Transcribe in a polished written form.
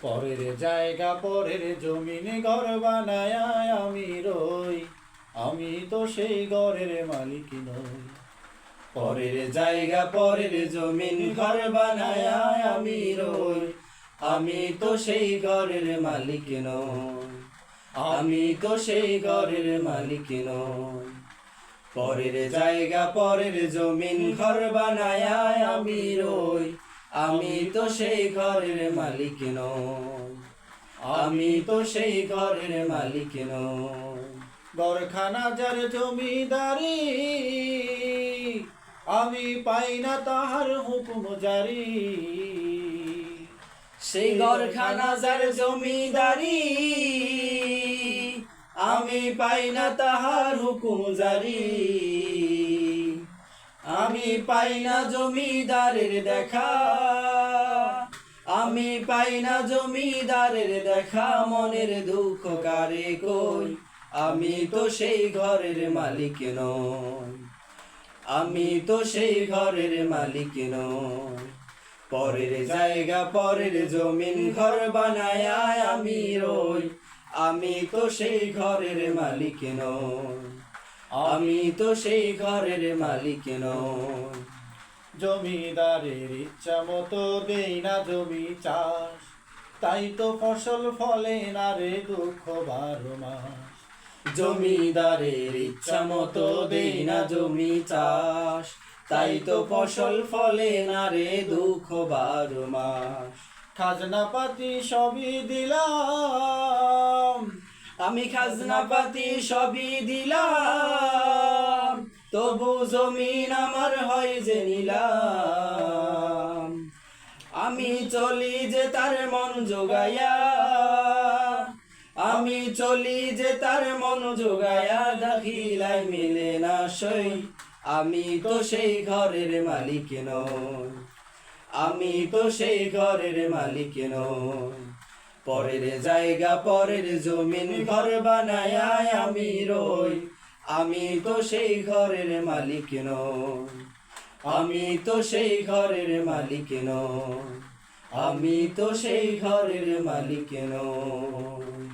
পরের জায়গা পরের জমিন ঘর বানায় আমি রই, আমি তো সেই ঘরের মালিক নই। পরের জায়গা পরের জমিন ঘর বানায় আমি রই, আমি তো সেই ঘরের মালিক নই, আমি তো সেই ঘরের মালিক নই। পরের জায়গা পরের জমিন ঘর বানায় আমি রই, আমি তো সেই ঘরের মালিক নই, আমি তো সেই ঘরের মালিক নই। ঘরখানা যার জমিদারি, আমি পাই না তাহার হুকুম জারি। সেই ঘরখানা যার জমিদারি, আমি পাই না তাহার হুকুম জারি। আমি পাই না জমিদারের দেখা, আমি পাই না জমিদারের দেখা। মনের দুঃখ কারে কই, আমি তো সেই ঘরের মালিক নই, আমি তো সেই ঘরের মালিক নই। পরের জায়গা পরের জমিন ঘর বানায় আমি রই, আমি তো সেই ঘরের মালিক নই, আমি তো সেই ঘরের মালিক নই। জমিদারের ইচ্ছা মতো দেই না জমি চাষ, তাই তো ফসল ফলে না রে দুঃখ 12 মাস। জমিদারের ইচ্ছা মতো দেই না জমি চাষ, তাই তো ফসল ফলে না রে দুঃখ 12 মাস। খাজনা পাতি সবই দিলাম, আমি খাজনা পাতি সবই দিলাম, তবু জমিন আমার হয় যে নিলাম। আমি চলি যে তার মন জোগায়া, আমি চলি যে তার মন জোগায়া। দাখিলাই মিলে না সই, আমি তো সেই ঘরের মালিক নই, আমি তো সেই ঘরের মালিক নই। পরের জায়গা পরের জমিন ঘর বানায় আমি রই, আমি তো সেই ঘরের মালিক নই, আমি তো সেই ঘরের মালিক নই, আমি তো সেই ঘরের মালিক নই।